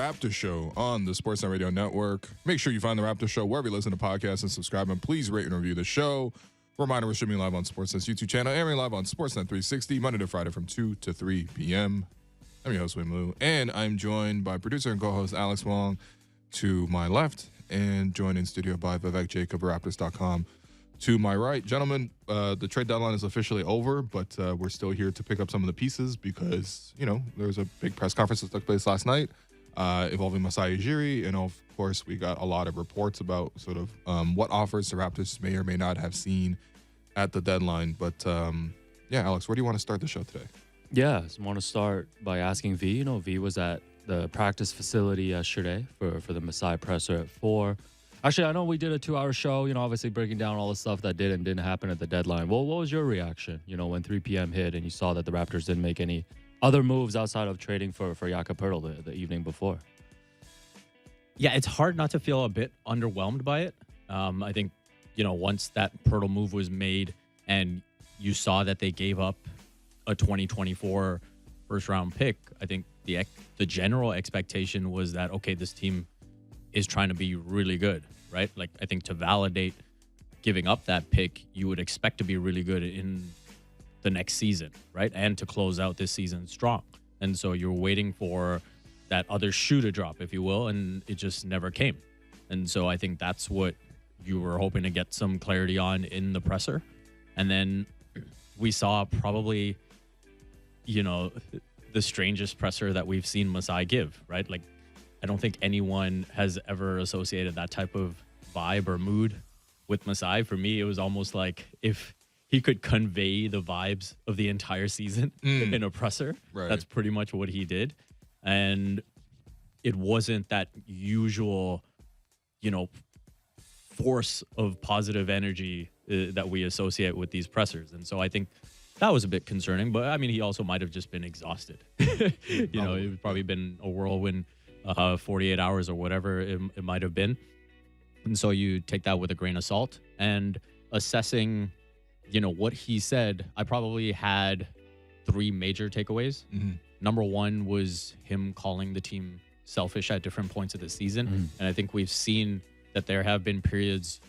Raptors Show on the Sportsnet Radio Network. Make sure you find the Raptors Show wherever you listen to podcasts and subscribe. And please rate and review the show. Reminder, we're streaming live on Sportsnet's YouTube channel, airing live on Sportsnet 360, Monday to Friday from 2 to 3 p.m. I'm your host, Wim Liu, and I'm joined by producer and co-host Alex Wong to my left, and joined in studio by Vivek Jacob, Raptors.com to my right. Gentlemen, the trade deadline is officially over, but we're still here to pick up some of the pieces because, you know, there was a big press conference that took place last night involving Masai Ujiri, and of course, we got a lot of reports about sort of what offers the Raptors may or may not have seen at the deadline. But yeah, Alex, where do you want to start the show today? Yeah, I want to start by asking V. You know, V was at the practice facility yesterday for the Masai presser at 4. Actually, I know we did a 2-hour show, you know, obviously breaking down all the stuff that did and didn't happen at the deadline. Well, what was your reaction, you know, when 3 p.m. hit and you saw that the Raptors didn't make any other moves outside of trading for Jakob Poeltl the evening before? Yeah, it's hard not to feel a bit underwhelmed by it. I think, you know, once that Poeltl move was made and you saw that they gave up a 2024 first-round pick, I think the general expectation was that, okay, this team is trying to be really good, right? Like, I think to validate giving up that pick, you would expect to be really good in the next season, right? And to close out this season strong. And so you're waiting for that other shoe to drop, if you will, and it just never came. And so I think that's what you were hoping to get some clarity on in the presser. And then we saw probably, you know, the strangest presser that we've seen Masai give, right? Like, I don't think anyone has ever associated that type of vibe or mood with Masai. For me, it was almost like if he could convey the vibes of the entire season in a presser. Right. That's pretty much what he did. And it wasn't that usual, you know, force of positive energy that we associate with these pressers. And so I think that was a bit concerning. But, I mean, he also might have just been exhausted. You know, it's probably been a whirlwind 48 hours or whatever it might have been. And so you take that with a grain of salt. And assessing, you know, what he said, I probably had 3 major takeaways. Mm-hmm. Number 1 was him calling the team selfish at different points of the season. Mm-hmm. And I think we've seen that there have been periods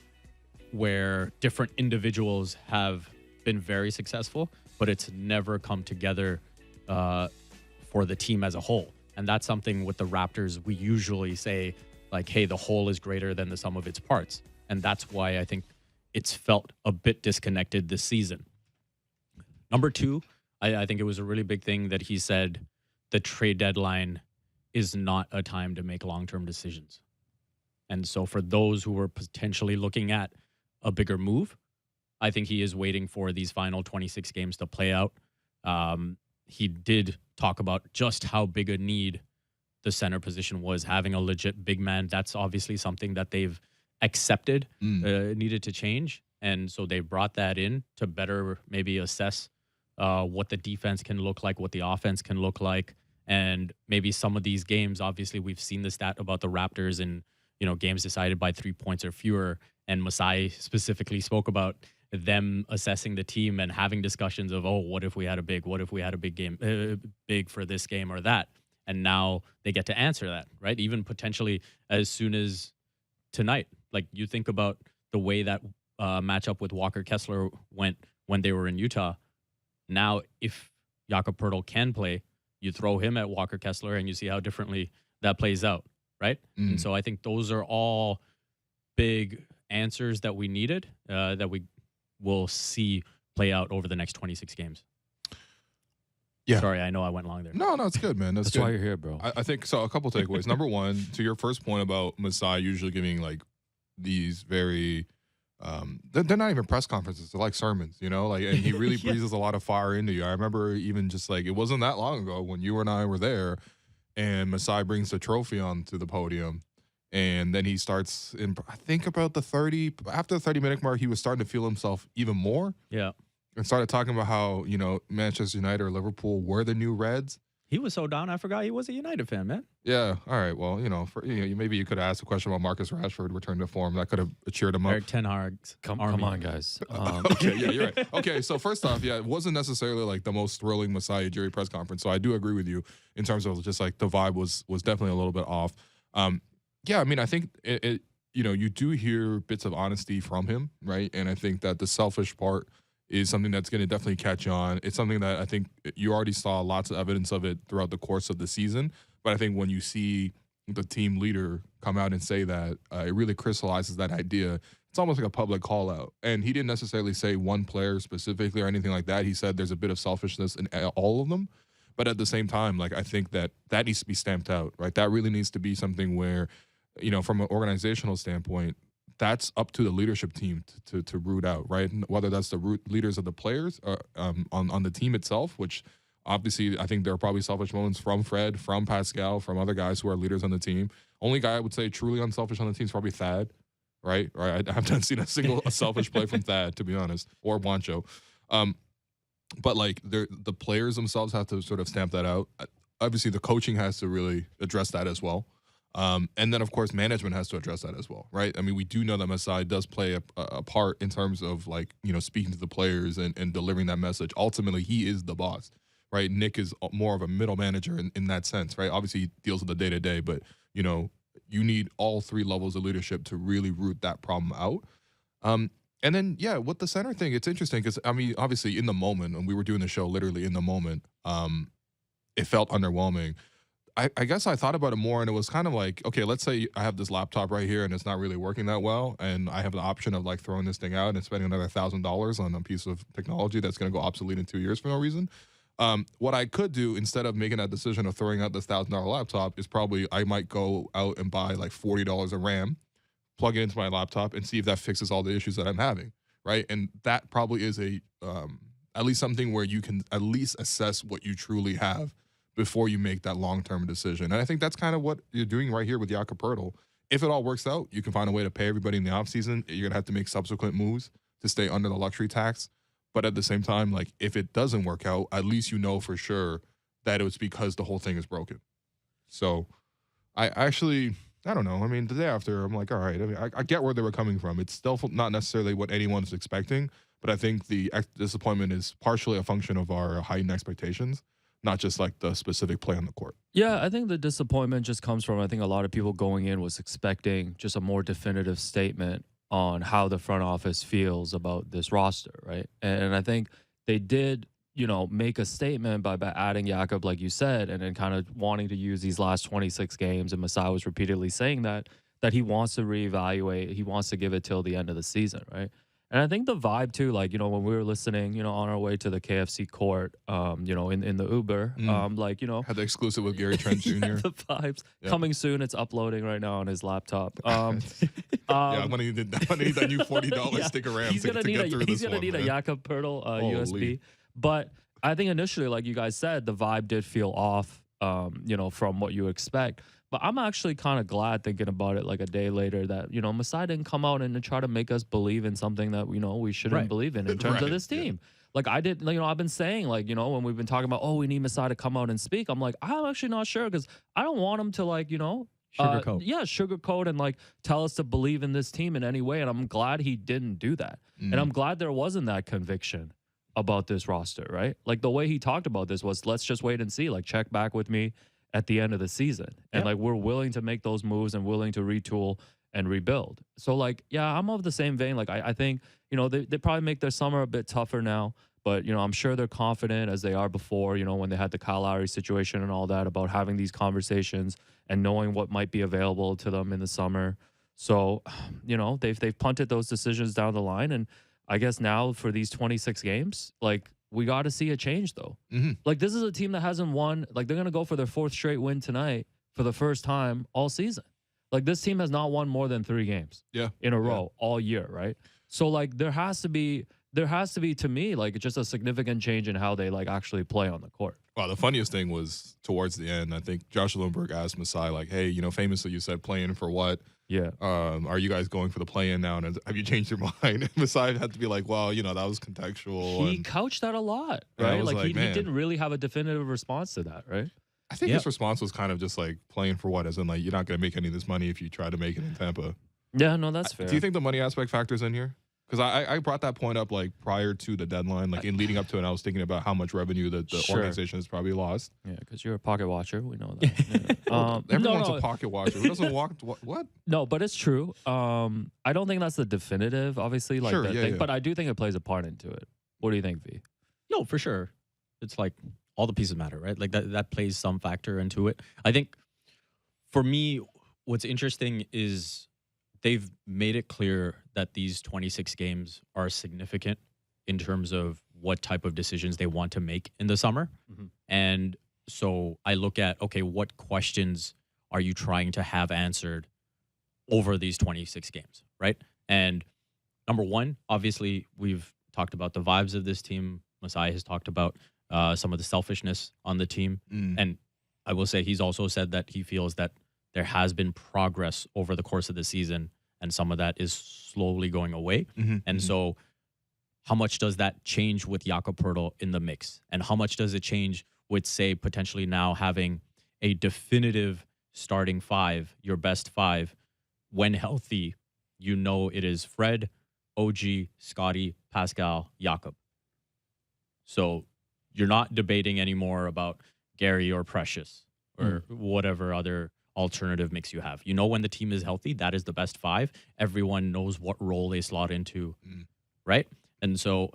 where different individuals have been very successful, but it's never come together for the team as a whole. And that's something with the Raptors, we usually say, like, hey, the whole is greater than the sum of its parts. And that's why I think it's felt a bit disconnected this season. Number 2, I think it was a really big thing that he said the trade deadline is not a time to make long-term decisions. And so for those who were potentially looking at a bigger move, I think he is waiting for these final 26 games to play out. He did talk about just how big a need the center position was, having a legit big man. That's obviously something that they've accepted needed to change. And so they brought that in to better maybe assess what the defense can look like, what the offense can look like. And maybe some of these games, obviously we've seen the stat about the Raptors in, you know, games decided by 3 points or fewer. And Masai specifically spoke about them assessing the team and having discussions of, oh, what if we had a big game, big for this game or that. And now they get to answer that, right? Even potentially as soon as tonight. Like, you think about the way that matchup with Walker Kessler went when they were in Utah. Now, if Jakob Poeltl can play, you throw him at Walker Kessler and you see how differently that plays out, right? And so I think those are all big answers that we needed, that we will see play out over the next 26 games. Yeah. Sorry, I know I went long there. No, it's good, man. That's good. Why you're here, bro. I think so. A couple takeaways. Number 1, to your first point about Masai usually giving like these very, they're not even press conferences. They're like sermons, you know, like, and he really breathes a lot of fire into you. I remember even just like, it wasn't that long ago when you and I were there and Masai brings the trophy onto the podium. And then he starts in, I think about after the 30-minute mark, he was starting to feel himself even more. Yeah. And started talking about how, you know, Manchester United or Liverpool were the new Reds. He was so down, I forgot he was a United fan, man. Yeah. All right. Well, maybe you could have asked a question about Marcus Rashford returning to form. That could have cheered him up. Eric Ten Hag's Come army. on, guys. Okay, yeah, you're right. Okay, so first off, yeah, it wasn't necessarily like the most thrilling Masai Ujiri press conference. So I do agree with you in terms of just like the vibe was definitely a little bit off. Yeah, I mean, I think you do hear bits of honesty from him, right? And I think that the selfish part is something that's going to definitely catch on. It's something that I think you already saw lots of evidence of it throughout the course of the season. But I think when you see the team leader come out and say that, it really crystallizes that idea. It's almost like a public call out. And he didn't necessarily say one player specifically or anything like that. He said there's a bit of selfishness in all of them. But at the same time, like I think that needs to be stamped out, right? That really needs to be something where, from an organizational standpoint, that's up to the leadership team to root out, right? And whether that's the leaders of the players on the team itself, which obviously I think there are probably selfish moments from Fred, from Pascal, from other guys who are leaders on the team. Only guy I would say truly unselfish on the team is probably Thad, right? I haven't seen a selfish play from Thad, to be honest, or Wancho. But like the players themselves have to sort of stamp that out. Obviously, the coaching has to really address that as well. And then, of course, management has to address that as well, right? I mean, we do know that Masai does play a part in terms of, like, speaking to the players and delivering that message. Ultimately, he is the boss, right? Nick is more of a middle manager in that sense, right? Obviously, he deals with the day-to-day, but, you need all three levels of leadership to really root that problem out. And then, yeah, with the center thing, it's interesting because, I mean, obviously, in the moment, when we were doing the show, literally in the moment, it felt underwhelming. I guess I thought about it more, and it was kind of like, okay, let's say I have this laptop right here, and it's not really working that well, and I have the option of like throwing this thing out and spending another $1,000 on a piece of technology that's going to go obsolete in 2 years for no reason. What I could do instead of making that decision of throwing out this $1,000 laptop is probably I might go out and buy like $40 of RAM, plug it into my laptop, and see if that fixes all the issues that I'm having, right? And that probably is at least something where you can at least assess what you truly have before you make that long-term decision. And I think that's kind of what you're doing right here with Jakob Poeltl. If it all works out, you can find a way to pay everybody in the offseason. You're going to have to make subsequent moves to stay under the luxury tax. But at the same time, like, if it doesn't work out, at least you know for sure that it was because the whole thing is broken. So I don't know. I mean, the day after, I'm like, all right. I mean, I get where they were coming from. It's still not necessarily what anyone's expecting, but I think the disappointment is partially a function of our heightened expectations, not just like the specific play on the court. Yeah, I think the disappointment just comes from, I think a lot of people going in was expecting just a more definitive statement on how the front office feels about this roster, right? And I think they did, make a statement by adding Jakob, like you said, and then kind of wanting to use these last 26 games. And Masai was repeatedly saying that he wants to reevaluate, he wants to give it till the end of the season, right? And I think the vibe too, like, when we were listening, on our way to the KFC court, in the Uber, had the exclusive with Gary Trent Jr. Yeah, the vibes coming soon. It's uploading right now on his laptop. I'm gonna need that new $40 stick of RAM to get through this one. He's gonna need a Jakob Poeltl USB. But I think initially, like you guys said, the vibe did feel off, from what you expect. But I'm actually kind of glad, thinking about it like a day later, that, Masai didn't come out and try to make us believe in something that, we shouldn't believe in terms of this team. Yeah. Like I did, I've been saying, like, when we've been talking about, we need Masai to come out and speak. I'm like, I'm actually not sure, because I don't want him to, like, sugarcoat. Sugarcoat and like tell us to believe in this team in any way. And I'm glad he didn't do that. And I'm glad there wasn't that conviction about this roster, right? Like the way he talked about this was, let's just wait and see, like check back with me at the end of the season. And like, we're willing to make those moves and willing to retool and rebuild. So like, yeah, I'm of the same vein. Like I think, they probably make their summer a bit tougher now, but I'm sure they're confident as they are before, when they had the Kyle Lowry situation and all that, about having these conversations and knowing what might be available to them in the summer. So, they've punted those decisions down the line. And I guess now for these 26 games, like, we got to see a change, though. Mm-hmm. Like, this is a team that hasn't won. Like, they're going to go for their 4th straight win tonight for the first time all season. Like, this team has not won more than 3 games in a row all year, right? So, like, there has to be, to me, like, just a significant change in how they, like, actually play on the court. Wow, the funniest thing was towards the end, I think Josh Lundberg asked Masai, like, hey, famously you said play-in for what? Yeah. Are you guys going for the play-in now? And have you changed your mind? And Masai had to be like, well, that was contextual. He couched that a lot, right? Like he didn't really have a definitive response to that, right? I think his response was kind of just like playing for what, as in like you're not going to make any of this money if you try to make it in Tampa. Yeah, no, that's fair. Do you think the money aspect factors in here? Because I brought that point up like prior to the deadline, like in leading up to it, and I was thinking about how much revenue the organization has probably lost. Yeah, because you're a pocket watcher. We know that. Yeah. Everyone's a pocket watcher. Who doesn't walk? What? No, but it's true. I don't think that's the definitive, obviously, like Sure, thing, but I do think it plays a part into it. What do you think, V? No, for sure. It's like all the pieces matter, right? Like that plays some factor into it. I think for me, what's interesting is they've made it clear that these 26 games are significant in terms of what type of decisions they want to make in the summer. Mm-hmm. And so I look at, okay, what questions are you trying to have answered over these 26 games, right? And number one, obviously, we've talked about the vibes of this team. Masai has talked about some of the selfishness on the team. And I will say he's also said that he feels that there has been progress over the course of the season, and some of that is slowly going away. And so how much does that change with Jakob Poeltl in the mix? And how much does it change with, say, potentially now having a definitive starting five, your best five, when healthy? You know it is Fred, OG, Scotty, Pascal, Jakob. So you're not debating anymore about Gary or Precious or whatever other alternative mix you have. You know when the team is healthy, that is the best five. Everyone knows what role they slot into, right? And so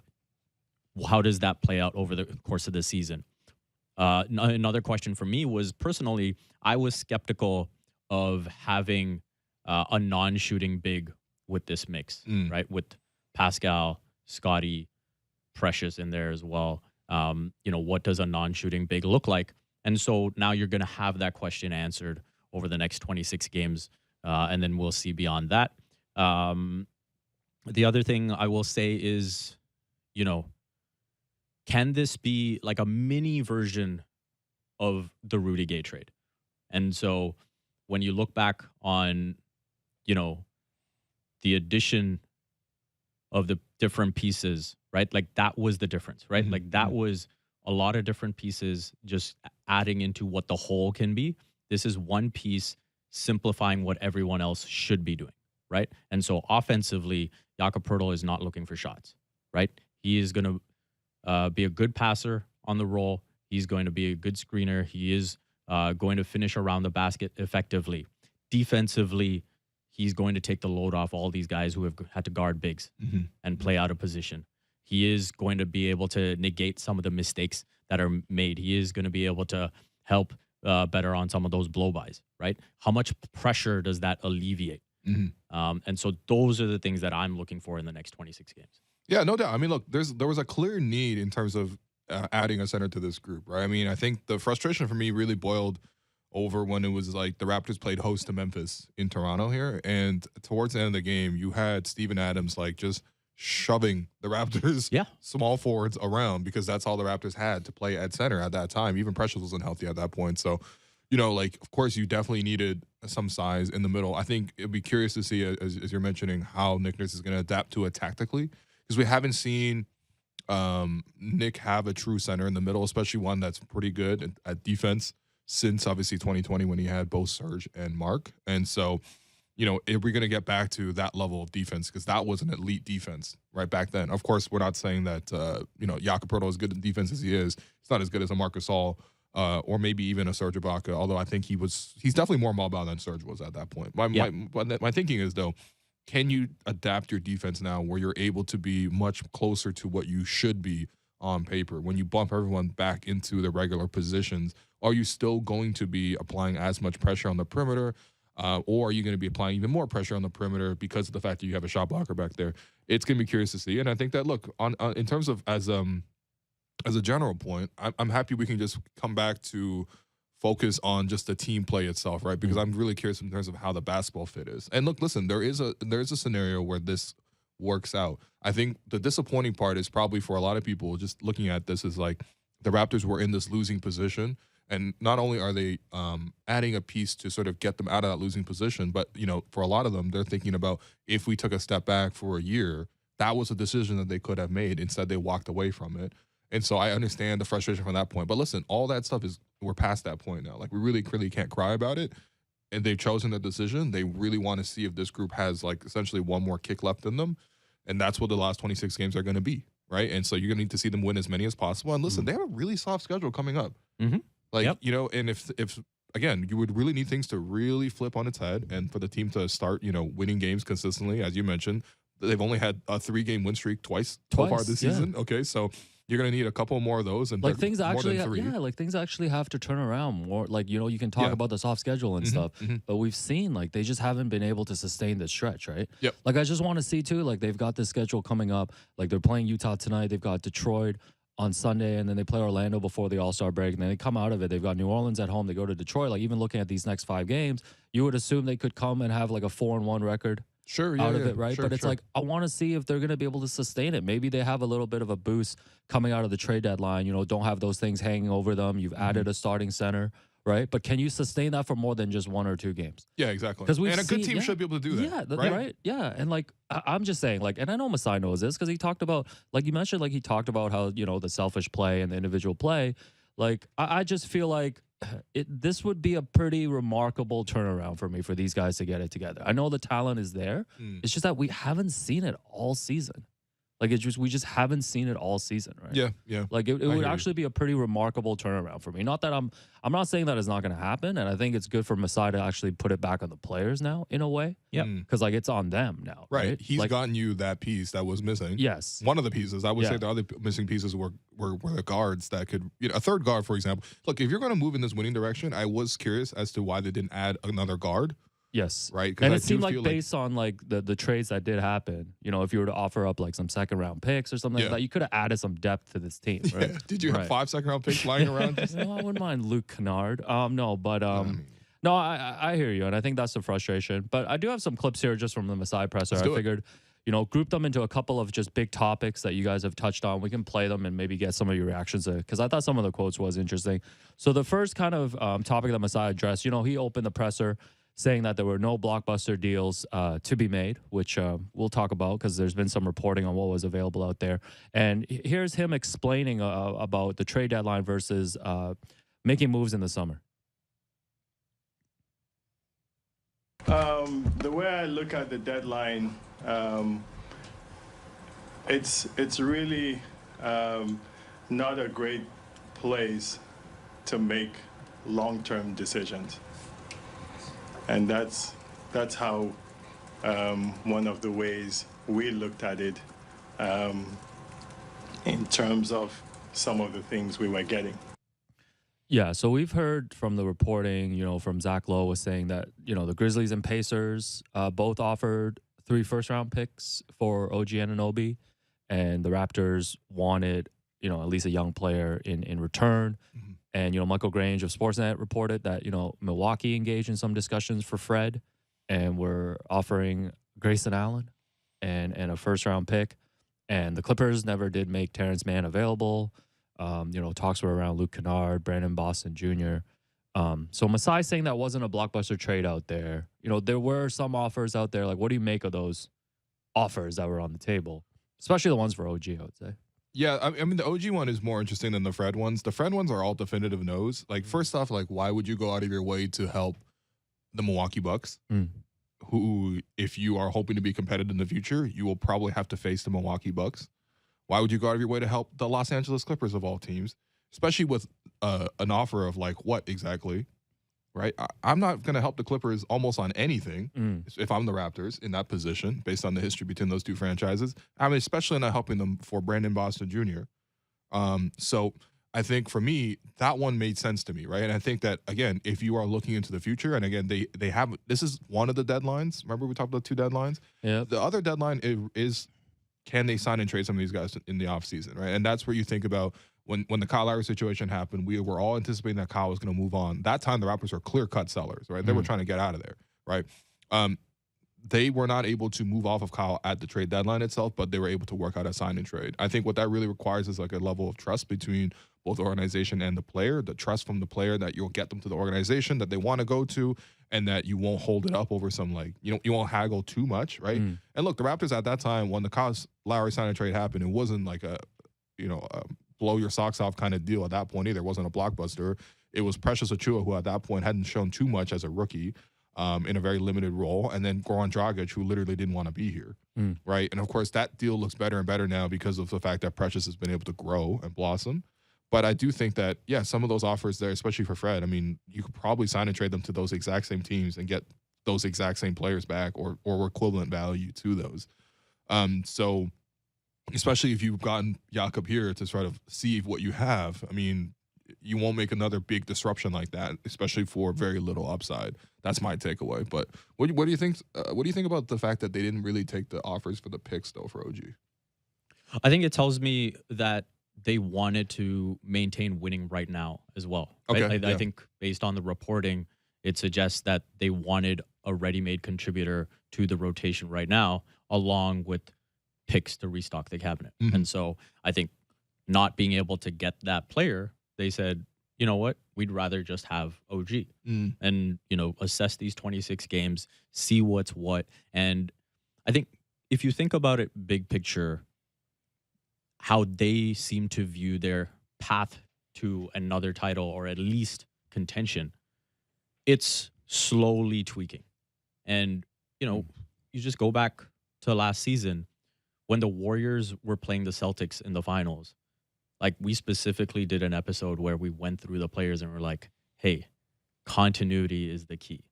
how does that play out over the course of the season? Another question for me was, personally, I was skeptical of having a non-shooting big with this mix, right? With Pascal, Scotty, Precious in there as well. What does a non-shooting big look like? And so now you're going to have that question answered over the next 26 games, and then we'll see beyond that. The other thing I will say is, can this be like a mini version of the Rudy Gay trade? And so when you look back on, the addition of the different pieces, right? Like that was the difference, right? Like that was a lot of different pieces just adding into what the whole can be. This is one piece simplifying what everyone else should be doing, right? And so offensively, Jakob Poeltl is not looking for shots, right? He is going to be a good passer on the roll. He's going to be a good screener. He is going to finish around the basket effectively. Defensively, he's going to take the load off all these guys who have had to guard bigs and play out of position. He is going to be able to negate some of the mistakes that are made. He is going to be able to help better on some of those blow-bys, right? How much pressure does that alleviate? And so those are the things that I'm looking for in the next 26 games. Yeah, no doubt. I mean, look, there was a clear need in terms of adding a center to this group, right? I mean, I think the frustration for me really boiled over when it was like the Raptors played host to Memphis in Toronto here. And towards the end of the game, you had Steven Adams like just shoving the Raptors small forwards around because that's all the Raptors had to play at center at that time. Even Precious wasn't healthy at that point. So, of course, you definitely needed some size in the middle. I think it'd be curious to see, as you're mentioning, how Nick Nurse is going to adapt to it tactically, because we haven't seen Nick have a true center in the middle, especially one that's pretty good at defense since obviously 2020 when he had both Serge and Mark. And so, if we're going to get back to that level of defense, because that was an elite defense right back then. Of course, we're not saying that, Jakob Poeltl, as good in defense as he is, it's not as good as a Marc Gasol or maybe even a Serge Ibaka, although I think he's definitely more mobile than Serge was at that point. My thinking is, though, can you adapt your defense now where you're able to be much closer to what you should be on paper? When you bump everyone back into the regular positions, are you still going to be applying as much pressure on the perimeter? Or are you going to be applying even more pressure on the perimeter because of the fact that you have a shot blocker back there? It's going to be curious to see. And I think that, look, on in terms of as a general point, I'm happy we can just come back to focus on just the team play itself, right? Because I'm really curious in terms of how the basketball fit is. And look, listen, there is a scenario where this works out. I think the disappointing part is probably for a lot of people just looking at this is like the Raptors were in this losing position. And not only are they adding a piece to sort of get them out of that losing position, but, for a lot of them, they're thinking about if we took a step back for a year, that was a decision that they could have made. Instead, they walked away from it. And so I understand the frustration from that point. But listen, all that stuff we're past that point now. Like we really can't cry about it. And they've chosen the decision. They really want to see if this group has like essentially one more kick left in them. And that's what the last 26 games are going to be, right? And so you're going to need to see them win as many as possible. And listen, they have a really soft schedule coming up. Like, you know, and if again, you would really need things to really flip on its head and for the team to start, you know, winning games consistently, as you mentioned. They've only had a 3-game win streak twice so far this season. Okay, so you're going to need a couple more of those. And like things actually, like things actually have to turn around more. Like, you know, you can talk about the soft schedule and stuff, but we've seen like they just haven't been able to sustain this stretch, right? Yep. Like I just want to see too, like they've got this schedule coming up. Like they're playing Utah tonight. They've got Detroit on Sunday, and then they play Orlando before the All-Star break, and then they come out of it. They've got New Orleans at home. They go to Detroit. Like even looking at these next 5 games, you would assume they could come and have like a 4-1 record. Out of it, right? But it's like, I want to see if they're going to be able to sustain it. Maybe they have a little bit of a boost coming out of the trade deadline. You know, don't have those things hanging over them. You've added a starting center, right? But can you sustain that for more than just 1 or 2 games? Yeah, exactly. And a good team should be able to do that. Yeah, right? Yeah. And like, I'm just saying, like, and I know Masai knows this because he talked about, like you mentioned, like he talked about how, you know, the selfish play and the individual play. Like, I just feel like this would be a pretty remarkable turnaround for me for these guys to get it together. I know the talent is there. It's just that we haven't seen it all season. Like we just haven't seen it all season, right? Yeah. Like it would actually be a pretty remarkable turnaround for me. Not that I'm not saying that it's not going to happen, and I think it's good for Masai to actually put it back on the players now in a way. Yeah, because like it's on them now. Right. He's like, gotten you that piece that was missing. Yes. One of the pieces. I would say the other missing pieces were the guards that could, you know, a third guard, for example. Look, if you're going to move in this winning direction, I was curious as to why they didn't add another guard. Yes. Right. And it seemed like based on like the trades that did happen, you know, if you were to offer up like some 2nd-round picks or something like that, you could have added some depth to this team. Right? Yeah. Did you have 5 2nd-round picks lying around? No, I wouldn't mind Luke Kennard. No, but no, I hear you, and I think that's the frustration. But I do have some clips here just from the Masai presser. I figured, you know, group them into a couple of just big topics that you guys have touched on. We can play them and maybe get some of your reactions because I thought some of the quotes was interesting. So the first kind of topic that Masai addressed, you know, he opened the presser saying that there were no blockbuster deals to be made, which we'll talk about because there's been some reporting on what was available out there. And here's him explaining about the trade deadline versus making moves in the summer. The way I look at the deadline, it's really not a great place to make long-term decisions. And that's how one of the ways we looked at it in terms of some of the things we were getting. Yeah, so we've heard from the reporting, you know, from Zach Lowe was saying that, you know, the Grizzlies and Pacers both offered 3 first-round picks for OG Anunoby, and the Raptors wanted, you know, at least a young player in return. And, you know, Michael Grange of Sportsnet reported that, you know, Milwaukee engaged in some discussions for Fred and were offering Grayson Allen and a first-round pick. And the Clippers never did make Terrence Mann available. You know, talks were around Luke Kennard, Brandon Boston Jr. So Masai saying that wasn't a blockbuster trade out there. You know, there were some offers out there. Like, what do you make of those offers that were on the table? Especially the ones for OG, I would say. Yeah, I mean, the OG one is more interesting than the Fred ones. The Fred ones are all definitive no's. Like, first off, like, why would you go out of your way to help the Milwaukee Bucks, who, if you are hoping to be competitive in the future, you will probably have to face the Milwaukee Bucks? Why would you go out of your way to help the Los Angeles Clippers of all teams, especially with an offer of, like, what exactly? Right? I'm not going to help the Clippers almost on anything if I'm the Raptors in that position based on the history between those two franchises. I mean, especially not helping them for Brandon Boston Jr. So I think for me, that one made sense to me, right? And I think that, again, if you are looking into the future, and again, they have – this is one of the deadlines. Remember we talked about 2 deadlines? Yeah. The other deadline is can they sign and trade some of these guys in the offseason, right? And that's where you think about – when the Kyle Lowry situation happened, we were all anticipating that Kyle was going to move on. That time, the Raptors were clear-cut sellers, right? They were trying to get out of there, right? They were not able to move off of Kyle at the trade deadline itself, but they were able to work out a sign and trade. I think what that really requires is like a level of trust between both the organization and the player, the trust from the player that you'll get them to the organization that they want to go to, and that you won't hold it up over some, like, you won't haggle too much, right? And look, the Raptors at that time, when the Kyle Lowry sign and trade happened, it wasn't like a blow your socks off kind of deal at that point either. It wasn't a blockbuster. It was Precious Achiuwa, who at that point hadn't shown too much as a rookie in a very limited role, and then Goran Dragic, who literally didn't want to be here, right? And, of course, that deal looks better and better now because of the fact that Precious has been able to grow and blossom. But I do think that, yeah, some of those offers there, especially for Fred, I mean, you could probably sign and trade them to those exact same teams and get those exact same players back or equivalent value to those. So especially if you've gotten Jakob here to sort of see what you have, I mean, you won't make another big disruption like that, especially for very little upside. That's my takeaway. But what do you think? What do you think about the fact that they didn't really take the offers for the picks though for OG? I think it tells me that they wanted to maintain winning right now as well. Right? Okay, I think based on the reporting, it suggests that they wanted a ready-made contributor to the rotation right now, along with picks to restock the cabinet. And so I think not being able to get that player, they said, you know what, we'd rather just have OG and, you know, assess these 26 games, see what's what. And I think if you think about it big picture, how they seem to view their path to another title or at least contention, it's slowly tweaking. And, you know, you just go back to last season when the Warriors were playing the Celtics in the finals. Like, we specifically did an episode where we went through the players and we're like, hey, continuity is the key,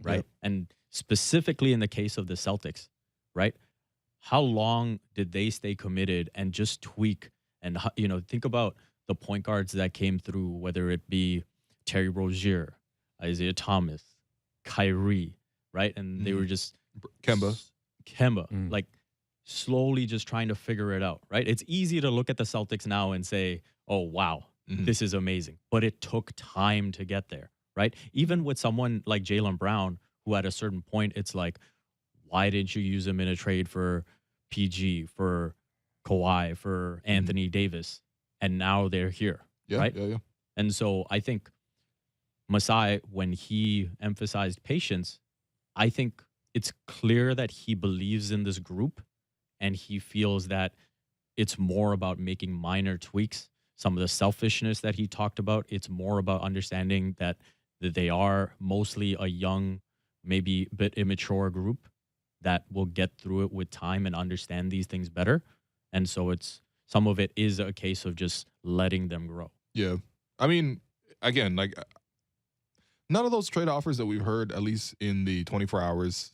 right? Yep. And specifically in the case of the Celtics, right? How long did they stay committed and just tweak? And, you know, think about the point guards that came through, whether it be Terry Rozier, Isaiah Thomas, Kyrie, right? And they were just Kemba, like slowly just trying to figure it out, right? It's easy to look at the Celtics now and say, oh, wow, this is amazing. But it took time to get there, right? Even with someone like Jaylen Brown, who at a certain point, it's like, why didn't you use him in a trade for PG, for Kawhi, for Anthony Davis? And now they're here, right? Yeah. And so I think Masai, when he emphasized patience, I think it's clear that he believes in this group and he feels that it's more about making minor tweaks. Some of the selfishness that he talked about, it's more about understanding that they are mostly a young, maybe a bit immature group that will get through it with time and understand these things better. And so it's some of it is a case of just letting them grow. Yeah. I mean, again, like none of those trade offers that we've heard, at least in the 24 hours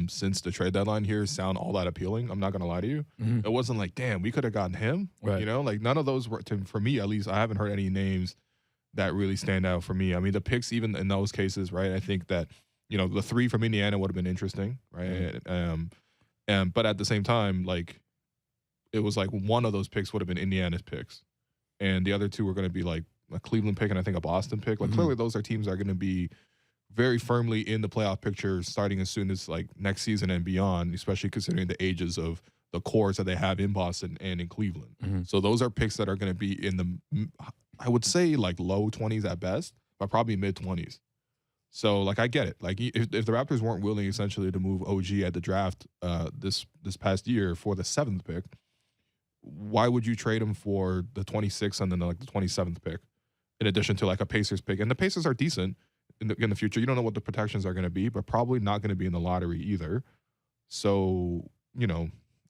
since the trade deadline here, sound all that appealing. I'm not going to lie to you. It wasn't like, damn, we could have gotten him. Right. You know, like none of those were, for me at least, I haven't heard any names that really stand out for me. I mean, the picks, even in those cases, right, I think that, you know, the 3 from Indiana would have been interesting, right? But at the same time, like, it was like one of those picks would have been Indiana's picks. And the other 2 were going to be like a Cleveland pick and I think a Boston pick. Like, clearly those are teams that are going to be very firmly in the playoff picture starting as soon as like next season and beyond, especially considering the ages of the cores that they have in Boston and in Cleveland. So those are picks that are going to be in the, I would say like low 20s at best, but probably mid 20s. So, like, I get it. Like, if the Raptors weren't willing essentially to move OG at the draft this past year for the 7th pick, why would you trade him for the 26th and then like the 27th pick, in addition to like a Pacers pick? And the Pacers are decent in the future. You don't know what the protections are going to be, but probably not going to be in the lottery either. So, you know,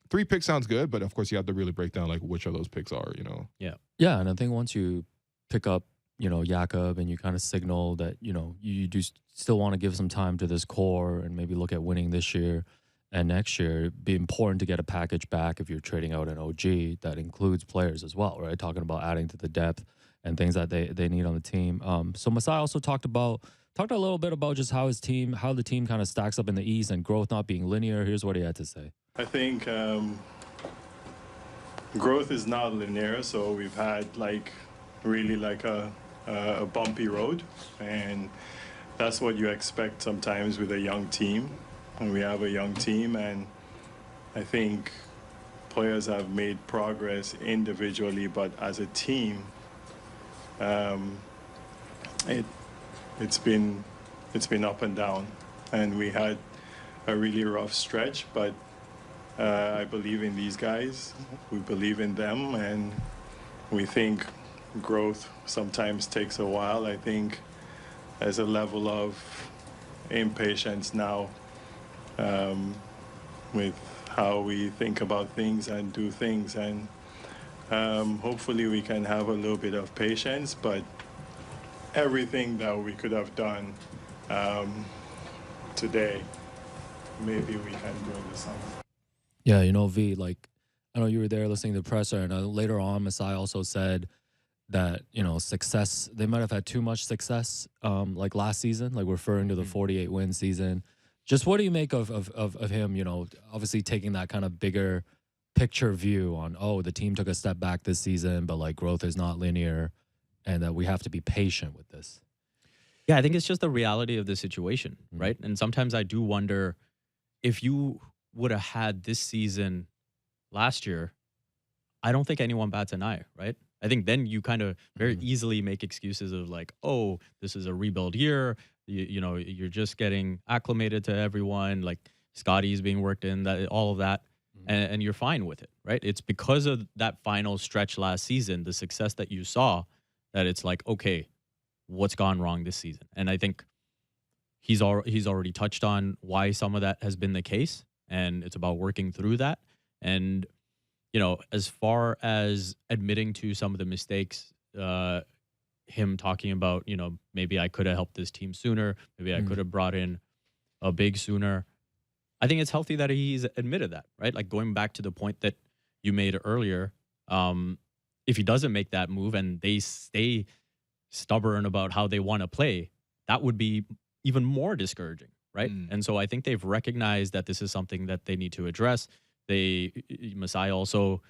3 picks sounds good, but of course you have to really break down like which of those picks are, you know. Yeah, and I think once you pick up, you know, Jakob and you kind of signal that, you know, you do still want to give some time to this core and maybe look at winning this year and next year, it'd be important to get a package back if you're trading out an OG that includes players as well, right? Talking about adding to the depth and things that they need on the team. So Masai also talked a little bit about just how the team kind of stacks up in the East and growth not being linear. Here's what he had to say. I think growth is not linear, so we've had like really like a bumpy road, and that's what you expect sometimes with a young team. And we have a young team, and I think players have made progress individually, but as a team, it's been up and down, and we had a really rough stretch, but I believe in these guys. We believe in them, and we think growth sometimes takes a while. I think there's a level of impatience now with how we think about things and do things. And hopefully we can have a little bit of patience, but everything that we could have done today, maybe we can do in the summer. Yeah, you know, V, like, I know you were there listening to the presser, and later on, Masai also said that, you know, success, they might have had too much success, like last season, like referring to the 48 win season. Just what do you make of him, you know, obviously taking that kind of bigger picture view on, oh, the team took a step back this season, but like growth is not linear and that we have to be patient with this? Yeah, I think it's just the reality of the situation, right? And sometimes I do wonder if you would have had this season last year, I don't think anyone bats an eye, right? I think then you kind of very easily make excuses of like, oh, this is a rebuild year. You know, you're just getting acclimated to everyone. Like Scotty's being worked in, that all of that, and you're fine with it, right? It's because of that final stretch last season, the success that you saw, that it's like, okay, what's gone wrong this season? And I think he's already touched on why some of that has been the case, and it's about working through that. And you know, as far as admitting to some of the mistakes, him talking about, you know, maybe I could have helped this team sooner, maybe I could have brought in a big sooner. I think it's healthy that he's admitted that, right? Like going back to the point that you made earlier, if he doesn't make that move and they stay stubborn about how they want to play, that would be even more discouraging, right? And so I think they've recognized that this is something that they need to address. Masai also,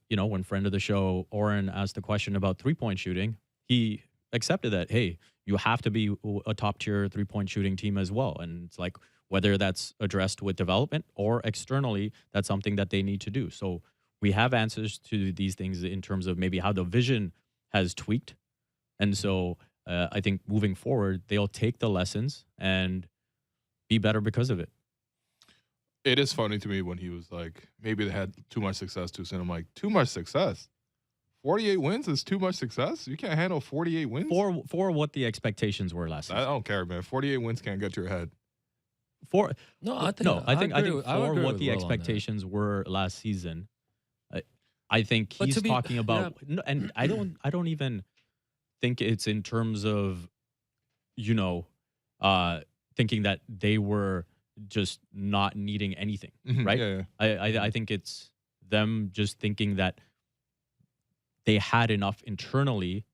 you know, when friend of the show, Oren, asked the question about three-point shooting, he accepted that, hey, you have to be a top-tier three-point shooting team as well. And it's like, whether that's addressed with development or externally, that's something that they need to do. So we have answers to these things in terms of maybe how the vision has tweaked. And so I think moving forward, they'll take the lessons and be better because of it. It is funny to me when he was like, maybe they had too much success too soon. I'm like, too much success? 48 wins is too much success? You can't handle 48 wins? For what the expectations were last season. I don't care, man. 48 wins can't get to your head. I think for what the expectations were last season, I think he's talking about, and I don't even think it's in terms of, you know, thinking that they were just not needing anything, right? Yeah. I think it's them just thinking that they had enough internally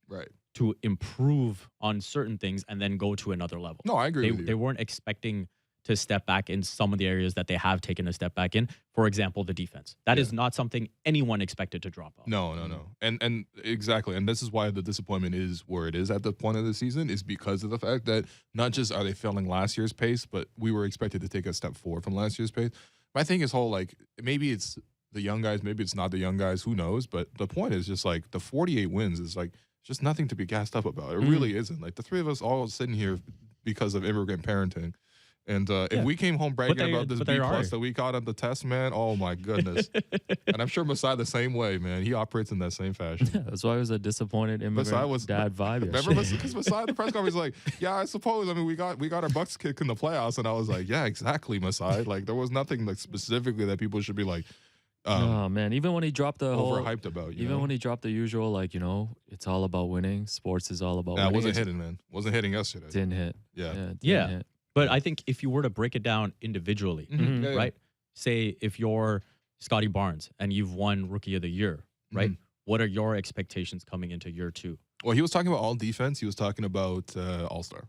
to improve on certain things and then go to another level. No, I agree with you. They weren't expecting to step back in some of the areas that they have taken a step back in. For example, the defense. That is not something anyone expected to drop off. No. And exactly. And this is why the disappointment is where it is at the point of the season, is because of the fact that not just are they failing last year's pace, but we were expected to take a step forward from last year's pace. My thing is whole, like, maybe it's the young guys, maybe it's not the young guys, who knows? But the point is just like the 48 wins is like just nothing to be gassed up about. It really isn't. Like the three of us all sitting here because of immigrant parenting. And if we came home bragging about this B+ that we got on the test, man, oh my goodness. And I'm sure Masai the same way, man. He operates in that same fashion. Yeah, that's why it was a disappointed immigrant dad vibe. Remember, because Masai at the press conference was like, yeah, I suppose. I mean, we got our Bucks kick in the playoffs, and I was like, yeah, exactly, Masai. Like there was nothing like specifically that people should be like, oh man, even when he dropped the overhyped about, when he dropped the usual, like, you know, it's all about winning. Sports is all about winning. It wasn't hitting, man. Wasn't hitting yesterday. Didn't hit. Yeah. Hit. But I think if you were to break it down individually, right? Say if you're Scotty Barnes and you've won Rookie of the Year, right? What are your expectations coming into year two? Well, he was talking about all defense. He was talking about All-Star.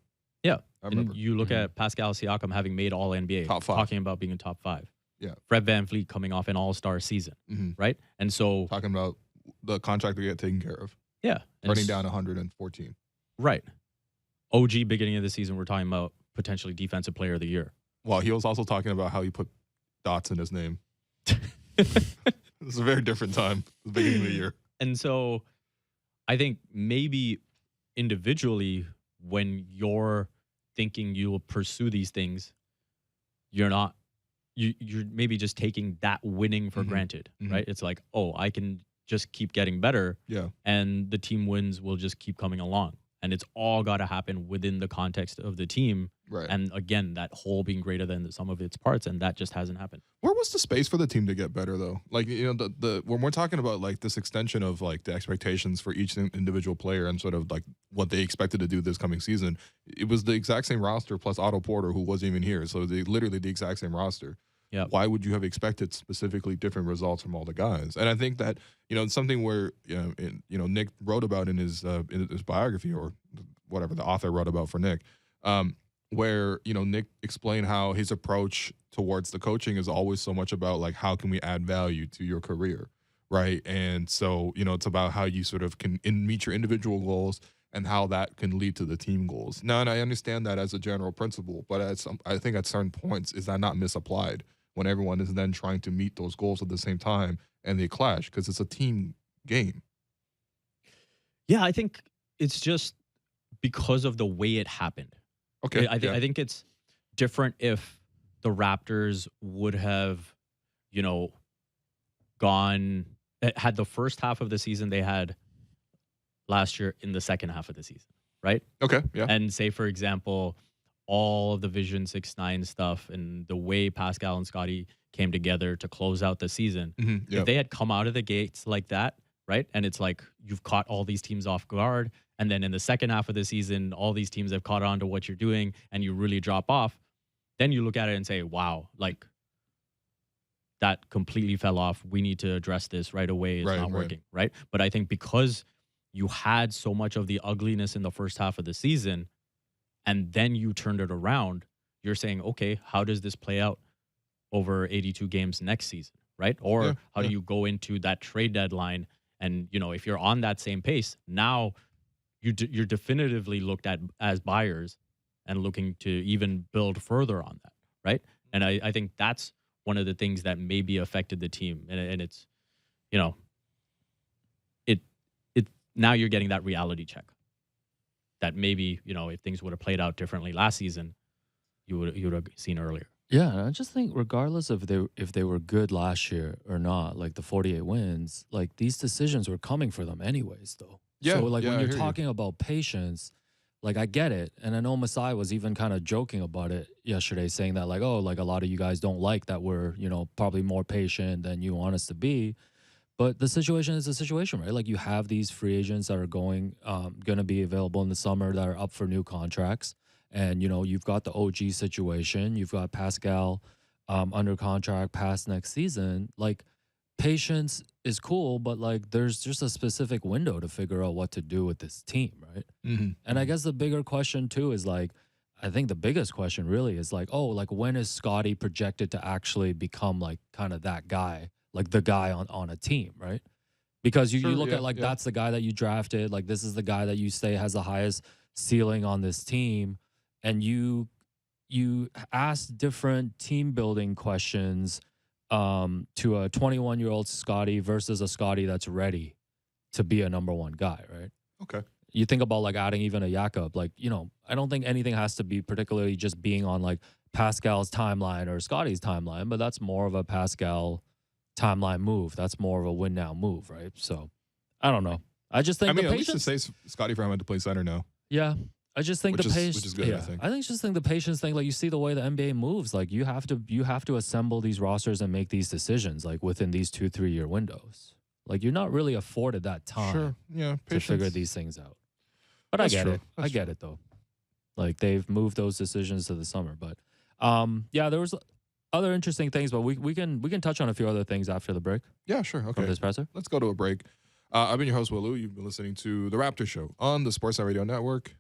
Yeah. I remember. And you look at Pascal Siakam having made All NBA, top 5, talking about being in top 5. Yeah. Fred VanVleet coming off an All-Star season, right? And so talking about the contract to get taken care of. Yeah. Running down 114. Right. OG beginning of the season, we're talking about potentially defensive player of the year. Well, he was also talking about how he put dots in his name. It's a very different time at the beginning of the year. And so I think maybe individually, when you're thinking you will pursue these things, you're maybe just taking that winning for granted, right? It's like, oh, I can just keep getting better, Yeah. and the team wins will just keep coming along. And it's all got to happen within the context of the team. Right. And again, that whole being greater than the sum of its parts, and that just hasn't happened. Where was the space for the team to get better though? Like, the when we're talking about like this extension of like the expectations for each individual player and sort of like what they expected to do this coming season, it was the exact same roster plus Otto Porter, who wasn't even here. So they literally the exact same roster. Yeah. Why would you have expected specifically different results from all the guys? And I think that it's something where Nick wrote about in his biography, or whatever the author wrote about for Nick, where Nick explained how his approach towards the coaching is always so much about like how can we add value to your career, right? And so it's about how you sort of can meet your individual goals and how that can lead to the team goals. Now, and I understand that as a general principle, but I think at certain points is that not misapplied when everyone is then trying to meet those goals at the same time and they clash because it's a team game. Yeah, I think it's just because of the way it happened. Okay. I think it's different if the Raptors would have, had the first half of the season they had last year in the second half of the season, right? Okay. Yeah. And say, for example, all of the Vision 6-9 stuff and the way Pascal and Scotty came together to close out the season. Mm-hmm. If they had come out of the gates like that, right? And it's like you've caught all these teams off guard. And then in the second half of the season, all these teams have caught on to what you're doing and you really drop off. Then you look at it and say, wow, like that completely fell off. We need to address this right away. It's not working, right? But I think because you had so much of the ugliness in the first half of the season, and then you turned it around, you're saying, okay, how does this play out over 82 games next season, right? Or how do you go into that trade deadline? And, if you're on that same pace, now you're definitively looked at as buyers and looking to even build further on that, right? And I think that's one of the things that maybe affected the team. And it's, it now you're getting that reality check. That maybe, if things would have played out differently last season, you would have seen earlier. Yeah, and I just think regardless of if they were good last year or not, like the 48 wins, like these decisions were coming for them anyways, though. Yeah. So like when you're talking about patience, like I get it, and I know Masai was even kind of joking about it yesterday, saying that like, oh, like a lot of you guys don't like that we're probably more patient than you want us to be. But the situation is a situation, right? Like you have these free agents that are going to be available in the summer that are up for new contracts. And, you've got the OG situation. You've got Pascal under contract past next season. Like patience is cool, but like there's just a specific window to figure out what to do with this team, right? Mm-hmm. And I guess the bigger question too is like, I think the biggest question really is like, oh, like when is Scotty projected to actually become like kind of that guy? Like the guy on a team, right? Because you look at like that's the guy that you drafted. Like this is the guy that you say has the highest ceiling on this team, and you ask different team building questions to a 21-year-old Scotty versus a Scotty that's ready to be a number one guy, right? Okay. You think about like adding even a Jakob, like I don't think anything has to be particularly just being on like Pascal's timeline or Scotty's timeline, but that's more of a Pascal timeline move. That's more of a win now move, right? So I don't know. I just think at least to say Scotty Brown had to play center now. Yeah. I just think the patience, which is good. yeah. I just think the patience thing, like you see the way the NBA moves, like you have to assemble these rosters and make these decisions like within these 2-3 year windows. Like you're not really afforded that time to figure these things out. But I get it. I get it though. Like they've moved those decisions to the summer, but there was other interesting things, but we can touch on a few other things after the break. Yeah, sure. Okay. From this presser. Let's go to a break. I've been your host, Willu. You've been listening to The Raptors Show on the Sportsnet Radio Network.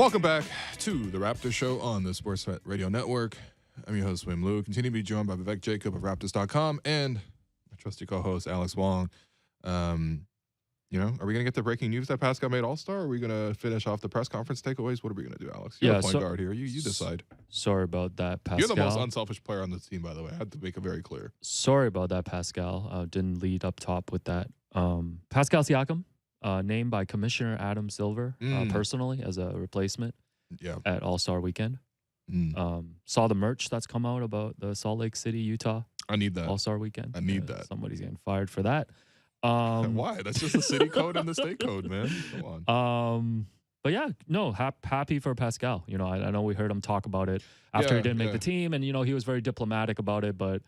Welcome back to the Raptors Show on the Sportsnet Radio Network. I'm your host, Wim Liu. Continue to be joined by Vivek Jacob of Raptors.com and my trusty co-host, Alex Wong. Are we going to get the breaking news that Pascal made All-Star? Or are we going to finish off the press conference takeaways? What are we going to do, Alex? You're the point guard here. You decide. Sorry about that, Pascal. You're the most unselfish player on the team, by the way. I had to make it very clear. Sorry about that, Pascal. Didn't lead up top with that. Pascal Siakam, named by Commissioner Adam Silver personally as a replacement at All-Star Weekend. Saw the merch that's come out about the Salt Lake City, Utah. I need that. All-Star Weekend. I need that. Somebody's getting fired for that. Why? That's just the city code and the state code, man. Come on. But yeah, no, happy for Pascal. You know, I know we heard him talk about it after he didn't make the team, and he was very diplomatic about it. But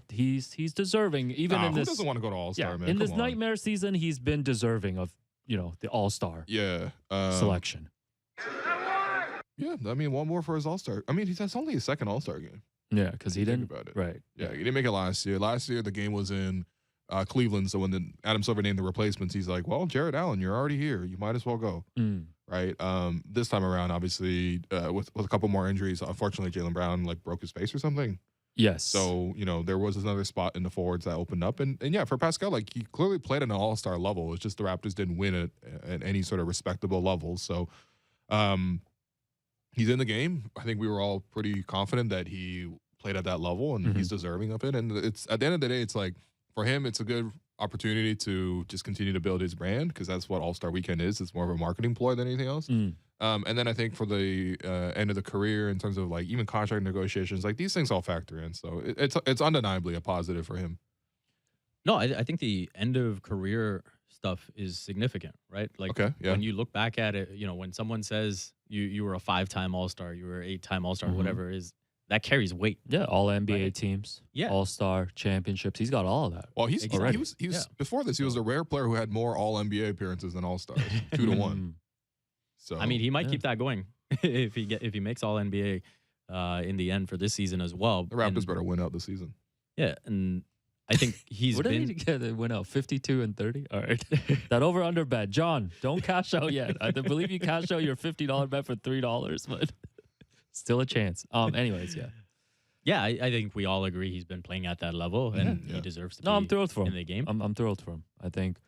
he's deserving. Even in who this, doesn't want to go to All-Star, man? In this nightmare season, he's been deserving of the All-Star selection. Yeah, I mean, one more for his All-Star. I mean, that's only his second All-Star game. Yeah, because he didn't. About it. Right. Yeah, he didn't make it last year. Last year, the game was in Cleveland. So when Adam Silver named the replacements, he's like, well, Jared Allen, you're already here. You might as well go. Right. This time around, obviously, with a couple more injuries, unfortunately, Jaylen Brown broke his face or something. Yes. So, there was another spot in the forwards that opened up. And yeah, for Pascal, he clearly played at an All-Star level. It's just the Raptors didn't win it at any sort of respectable level. So, he's in the game. I think we were all pretty confident that he played at that level and he's deserving of it. And it's at the end of the day, it's for him, it's a good opportunity to just continue to build his brand because that's what All-Star Weekend is. It's more of a marketing ploy than anything else. And then I think for the end of the career in terms of even contract negotiations, these things all factor in. So it's undeniably a positive for him. No, I think the end of career stuff is significant, right? When you look back at it, when someone says you were a 5-time All-Star, you were 8-time All-Star, whatever it is, that carries weight. Yeah, all NBA teams, All-Star championships. He's got all of that. Well, he was before this, he was a rare player who had more All NBA appearances than All-Stars, 2-1. So I mean, he might keep that going if he makes All NBA in the end for this season as well. The Raptors better win out the season. Yeah, and I think he's what did he get? They win out 52 and 30. All right, that over under bet, John. Don't cash out yet. I believe you cashed out your $50 bet for $3, but still a chance. Anyways, yeah. I think we all agree he's been playing at that level, and he deserves to. I'm thrilled for him in the game. I'm thrilled for him. I think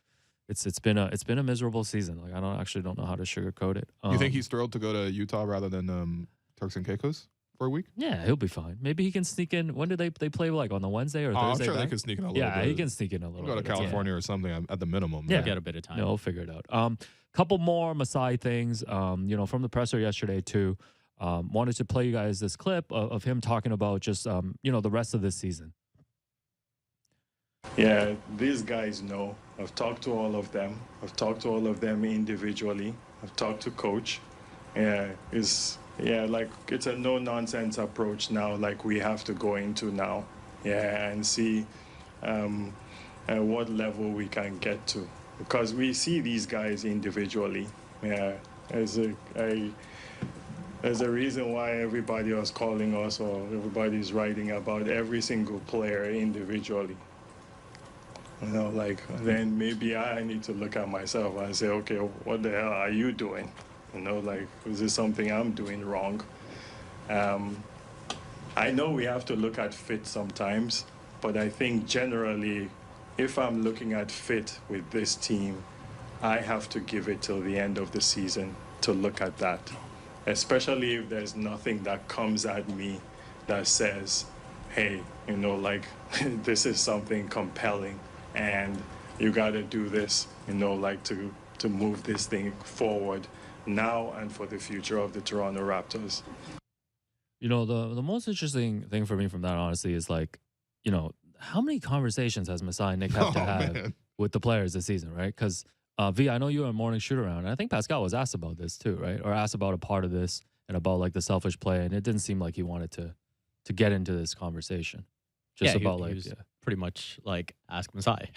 it's been a miserable season. I don't know how to sugarcoat it. You think he's thrilled to go to Utah rather than Turks and Caicos for a week? Yeah, he'll be fine. Maybe he can sneak in. When do they play? On the Wednesday or Thursday? I'm sure they can sneak in a little bit. Yeah, he can sneak in a little. Go to California or something at the minimum. Yeah, get a bit of time. No, we'll figure it out. Couple more Masai things. From the presser yesterday too. Wanted to play you guys this clip of him talking about just the rest of this season. Yeah, these guys know. I've talked to all of them. I've talked to all of them individually. I've talked to coach. It's a no-nonsense approach now, we have to go into now. And see at what level we can get to. Because we see these guys individually. There's a reason why everybody was calling us or everybody's writing about every single player individually. Then maybe I need to look at myself and say, okay, what the hell are you doing? Is this something I'm doing wrong? I know we have to look at fit sometimes, but I think generally, if I'm looking at fit with this team, I have to give it till the end of the season to look at that. Especially if there's nothing that comes at me that says, hey, this is something compelling and you got to do this, to move this thing forward now and for the future of the Toronto Raptors. The most interesting thing for me from that, honestly, is how many conversations has Masai and Nick have to have with the players this season, right? Because V, I know you were a morning shoot around, and I think Pascal was asked about this too, right? Or asked about a part of this and about the selfish play, and it didn't seem like he wanted to get into this conversation. Just he about was pretty much ask Masai.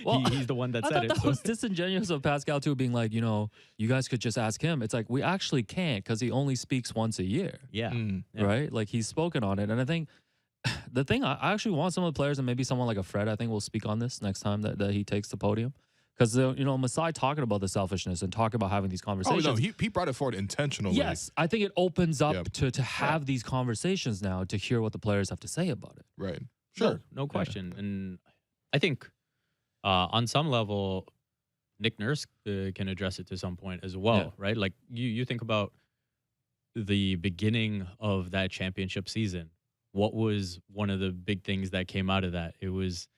Well, he's the one that said it. That was disingenuous of Pascal too, being you guys could just ask him. It's we actually can't because he only speaks once a year. Yeah. Right? He's spoken on it, and I think the thing I actually want some of the players and maybe someone like a Fred, I think will speak on this next time that he takes the podium. Because, Masai talking about the selfishness and talking about having these Oh, conversations. no, he brought it forward intentionally. Yes, I think it opens up Yep. to have these conversations now to hear what the players have to say about it. Right. No, Sure. no question. And I think on some level, Nick Nurse can address it to some point as well, right? Like you think about the beginning of that championship season. What was one of the big things that came out of that? It was,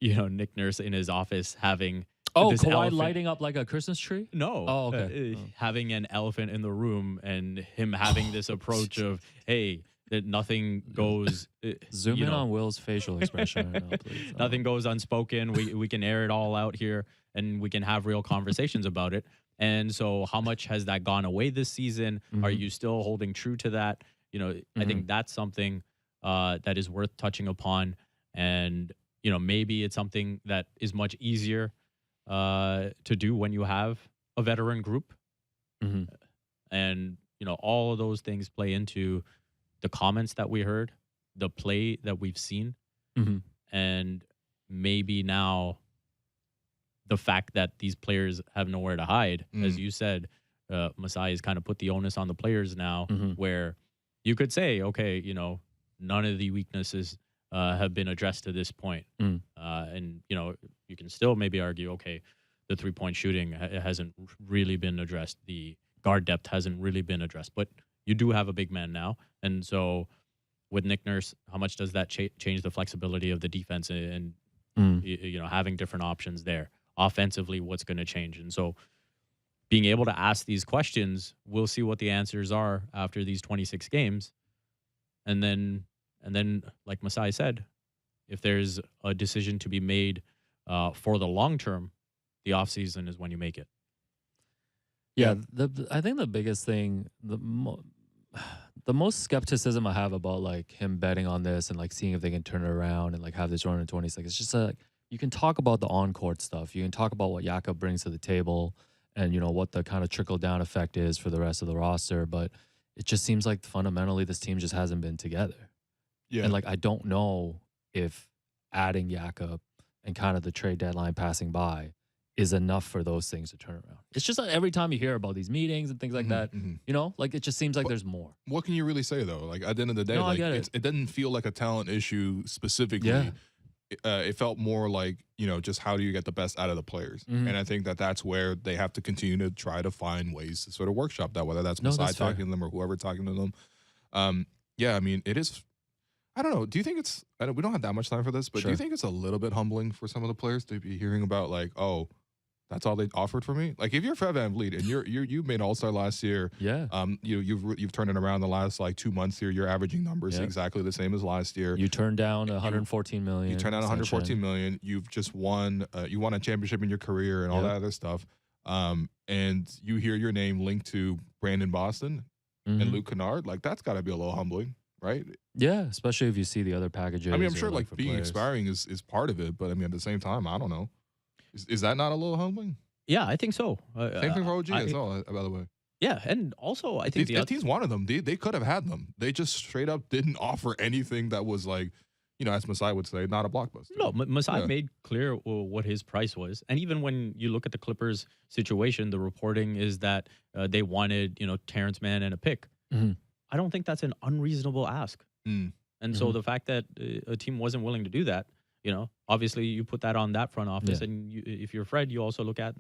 Nick Nurse in his office having this Kawhi elephant. lighting up like a Christmas tree? No. Oh, okay. Having an elephant in the room and him having this approach of, hey, that nothing goes. Zoom in on Will's facial expression right now, please. Nothing goes unspoken. We can air it all out here and we can have real conversations about it. And so how much has that gone away this season? Mm-hmm. Are you still holding true to that? I think that's something that is worth touching upon. And, maybe it's something that is much easier to do when you have a veteran group. Mm-hmm. And, all of those things play into the comments that we heard, the play that we've seen, Mm-hmm. and maybe now the fact that these players have nowhere to hide. As you said, Masai has kind of put the onus on the players now, where you could say, okay, none of the weaknesses have been addressed to this point. And, you can still maybe argue, okay, the three-point shooting hasn't really been addressed. The guard depth hasn't really been addressed. But you do have a big man now. And so with Nick Nurse, how much does that change the flexibility of the defense and having different options there? Offensively, what's going to change? And so being able to ask these questions, we'll see what the answers are after these 26 games. And then like Masai said, if there's a decision to be made for the long term, the offseason is when you make it. Yeah, I think the biggest thing, the most skepticism I have about like him betting on this and like seeing if they can turn it around and like have this run in 26, it's just like you can talk about the on-court stuff. You can talk about what Jakob brings to the table and, what the kind of trickle-down effect is for the rest of the roster. But it just seems like fundamentally this team just hasn't been together. Yeah. And like I don't know if adding Jakob and kind of the trade deadline passing by is enough for those things to turn around. It's just like every time you hear about these meetings and things like that, like it just seems like there's more. What can you really say though? Like at the end of the day, No, I like get it doesn't feel like a talent issue specifically. Yeah. It felt more like, just how do you get the best out of the players? And I think that's where they have to continue to try to find ways to sort of workshop that, whether that's Masai talking to them or whoever talking to them. Yeah, I mean, it is. I don't know. Do you think it's? We don't have that much time for this, but do you think it's a little bit humbling for some of the players to be hearing about like, oh, that's all they offered for me? Like if you're Fred VanVleet and you made All-Star last year, you've turned it around the last like 2 months here. You're averaging numbers exactly the same as last year. You turned down 114 million. You turned down 114 million. You've just won. You won a championship in your career and all that other stuff. And you hear your name linked to Brandon Boston and Luke Kennard. Like that's got to be a little humbling, right? Yeah, especially if you see the other packages. I mean, I'm sure like like being expiring is part of it, but I mean at the same time, I don't know. Is that not a little humbling? Yeah, I think so. Same thing for OG as well, by the way. Yeah, and also I think the teams wanted them. They could have had them. They just straight up didn't offer anything that was like, as Masai would say, not a blockbuster. No, Masai made clear what his price was. And even when you look at the Clippers situation, the reporting is that they wanted, Terrence Mann and a pick. I don't think that's an unreasonable ask. And so the fact that a team wasn't willing to do that, obviously you put that on that front office, and if you're Fred, you also look at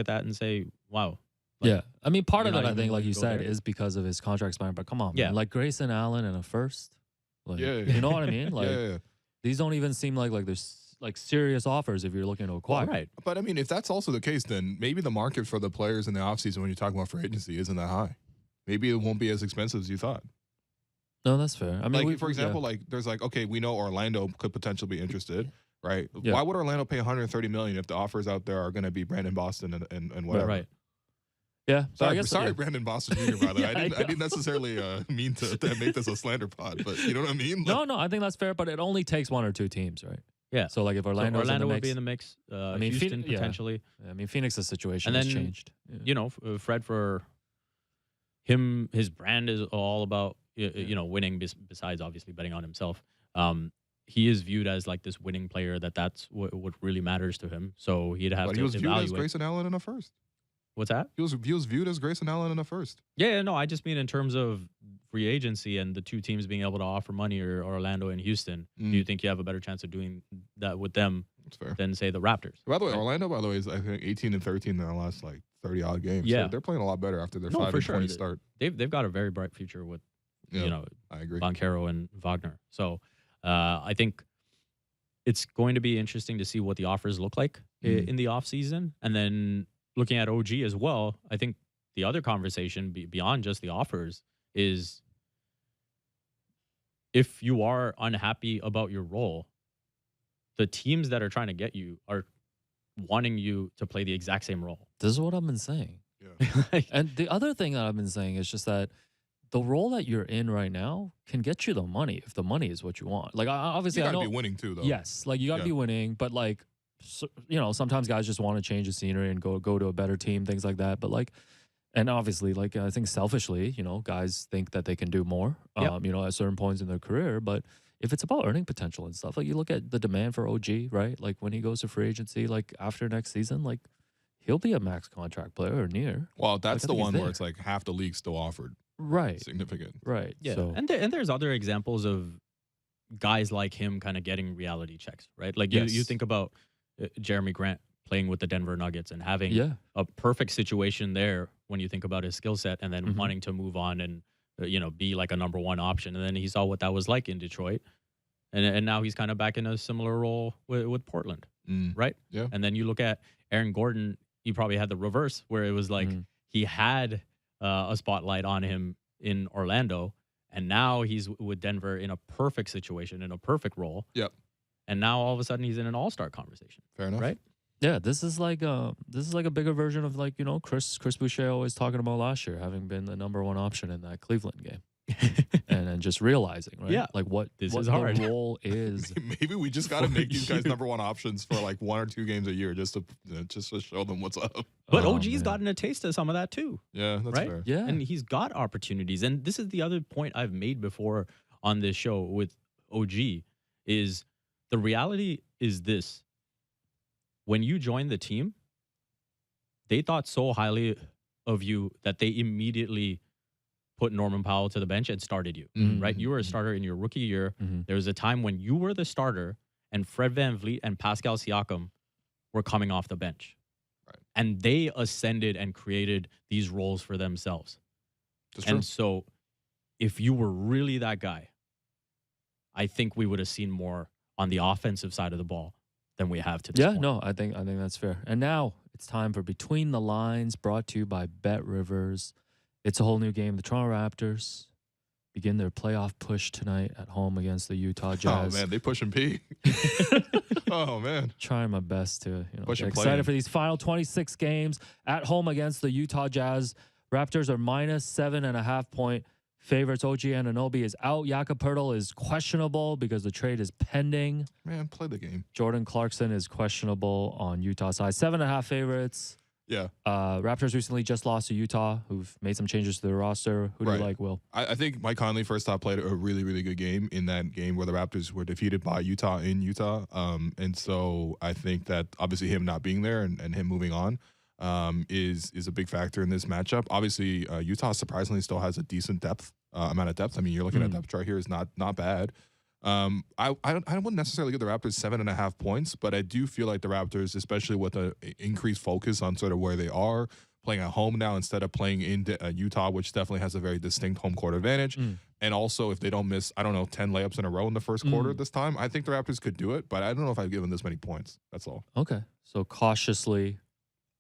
that and say, wow. Like, I mean, part of it, I think, like you said, is because of his contract expiring. But come on, man. Like Grayson Allen and a first. Like, you know what I mean? Like, these don't even seem like there's like serious offers if you're looking to acquire. Right. But I mean, if that's also the case, then maybe the market for the players in the offseason when you're talking about free agency isn't that high. Maybe it won't be as expensive as you thought. No, that's fair. I mean, like, for example, like there's like, okay, we know Orlando could potentially be interested, right? Yeah. Why would Orlando pay $130 million if the offers out there are going to be Brandon Boston and whatever? Right. Yeah. So Sorry, Brandon Boston Jr. By the way, I didn't necessarily mean to make this a slander pod, but you know what I mean? Like, no, I think that's fair. But it only takes one or two teams, right? Yeah. So like if Orlando would be in the mix, I mean, Houston potentially. I mean, Phoenix's situation has changed. Fred, for him, his brand is all about winning. Besides obviously betting on himself, he is viewed as like this winning player. That's what really matters to him. So he'd have But to he was viewed as evaluate. Grayson Allen in a first. What's that? He was viewed as Grayson Allen in a first. Yeah, no, I just mean in terms of free agency and the two teams being able to offer money, or Orlando and Houston. Do you think you have a better chance of doing that with them That's fair. than, say, the Raptors? By the way, Orlando, by the way, is I think 18-13 in their last like 30 odd games. Yeah. So they're playing a lot better after their No, 5 for and sure. 20 start. They've got a very bright future with Yeah, I agree. Banchero and Wagner. So I think it's going to be interesting to see what the offers look like in the offseason. And then looking at OG as well, I think the other conversation beyond just the offers is if you are unhappy about your role, the teams that are trying to get you are wanting you to play the exact same role. This is what I've been saying. Yeah. And the other thing that I've been saying is just that the role that you're in right now can get you the money if the money is what you want. Like, obviously, You I got know. to be winning too, though. Yes, like you got to Yeah. be winning, but like, so, you know, sometimes guys just want to change the scenery and go to a better team, things like that. But like, and obviously, like I think selfishly, you know, guys think that they can do more, Yep. you know, at certain points in their career. But if it's about earning potential and stuff, like you look at the demand for OG, right? Like when he goes to free agency, like after next season, like he'll be a max contract player or near. Well, that's I the think he's one where there. it's like half the league still offered Right. significant. Right. Yeah, So, and there's other examples of guys like him kind of getting reality checks, right? Like you Yes. think about Jeremy Grant playing with the Denver Nuggets and having yeah. a perfect situation there when you think about his skill set, and then Mhm. wanting to move on and be like a number one option. And then he saw what that was like in Detroit, and now he's kind of back in a similar role with Portland, right? Yeah. And then you look at Aaron Gordon, he probably had the reverse where it was like he had a spotlight on him in Orlando, and now he's with Denver in a perfect situation, in a perfect role. Yep. And now all of a sudden he's in an all-star conversation, Fair enough. right? Yeah, this is like a bigger version of like, you know, Chris Boucher always talking about last year having been the number one option in that Cleveland game. and then just realizing, right? Yeah. Like what This what is the hard. role is. Maybe we just got to For make these guys you. number one options for like 1 or 2 games a year just to show them what's up. But Oh, OG's man. gotten a taste of some of that too. Yeah, that's Right? fair. Yeah. And he's got opportunities. And this is the other point I've made before on this show with OG is the reality is this. When you joined the team, they thought so highly of you that they immediately put Norman Powell to the bench and started you, right? You were a starter in your rookie year. Mhm. There was a time when you were the starter and Fred VanVleet and Pascal Siakam were coming off the bench. Right. And they ascended and created these roles for themselves. That's true. And so if you were really that guy, I think we would have seen more on the offensive side of the ball than we have to this Yeah, point. no, I think that's fair. And now it's time for Between the Lines, brought to you by Bet Rivers. It's a whole new game. The Toronto Raptors begin their playoff push tonight at home against the Utah Jazz. Oh man, they pushing P. Oh man. Trying my best to Push get and play excited in. for these final 26 games at home against the Utah Jazz. Raptors are minus 7.5 point favorites. OG Anunoby is out. Jakob Poeltl is questionable because the trade is pending. Man, play the game. Jordan Clarkson is questionable on Utah side. 7.5 favorites. Yeah. Raptors recently just lost to Utah, who've made some changes to their roster. Who do you Right. like, Will? I think Mike Conley first off played a really, really good game in that game where the Raptors were defeated by Utah in Utah. And so I think that obviously him not being there and him moving on is a big factor in this matchup. Obviously, Utah surprisingly still has a decent amount of depth. I mean, you're looking at depth chart here is not bad. I wouldn't necessarily give the Raptors 7.5 points, but I do feel like the Raptors, especially with an increased focus on sort of where they are playing at home now instead of playing in Utah, which definitely has a very distinct home court advantage. And also, if they don't miss, 10 layups in a row in the first quarter this time, I think the Raptors could do it, but I don't know if I'd give them this many points. That's all. Okay. So cautiously,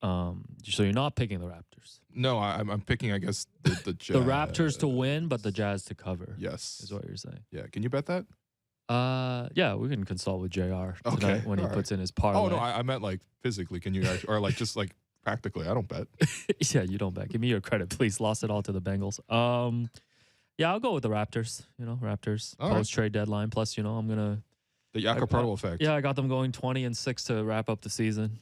so you're not picking the Raptors. No, I'm picking, I guess, the Jazz. The Raptors to win, but the Jazz to cover. Yes. Is what you're saying. Yeah. Can you bet that? Yeah, we can consult with JR tonight Okay, when he all right. puts in his parlay. Oh, no, I meant like physically. Can you actually, or like just like practically? I don't bet. Yeah, you don't bet. Give me your credit, please. Lost it all to the Bengals. Yeah, I'll go with the Raptors. Raptors All right. post trade deadline. Plus, I'm gonna. The Jakob Poeltl effect. Yeah, I got them going 20-6 to wrap up the season.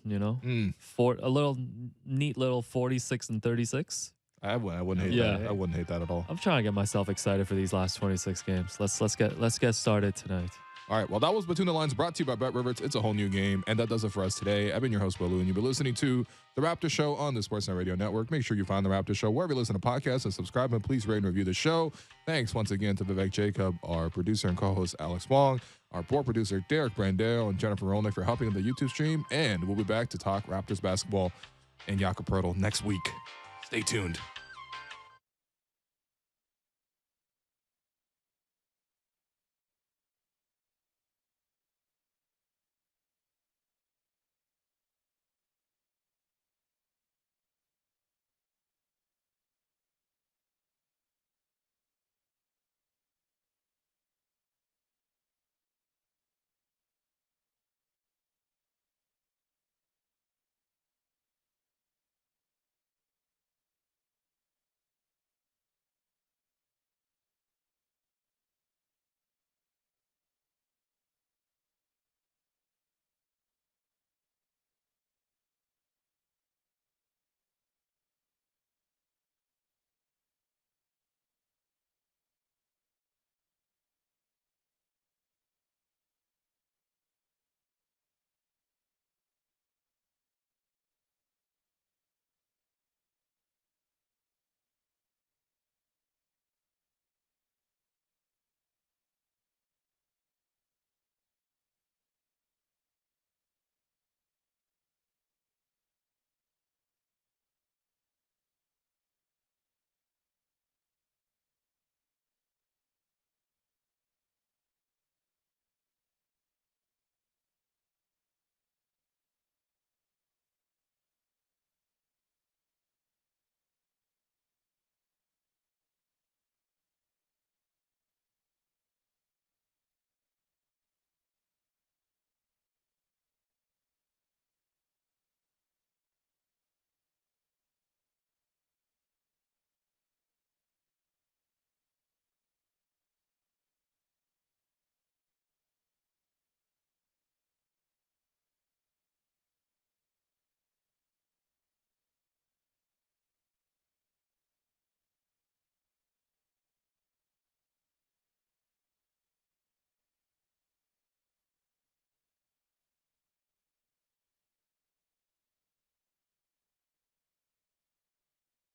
For a little neat little 46-36. I wouldn't hate Yeah. that. I wouldn't hate that at all. I'm trying to get myself excited for these last 26 games. Let's get started tonight. All right, well, that was Between the Lines brought to you by Bet Rivers. It's a whole new game, and that does it for us today. I've been your host, Will Lou, and you've been listening to The Raptors Show on the Sportsnet Radio Network. Make sure you find The Raptors Show wherever you listen to podcasts and subscribe, and please rate and review the show. Thanks once again to Vivek Jacob, our producer and co-host Alex Wong, our board producer Derek Brandale, and Jennifer Rolnick for helping in the YouTube stream, and we'll be back to talk Raptors basketball and Jakob Poeltl next week. Stay tuned.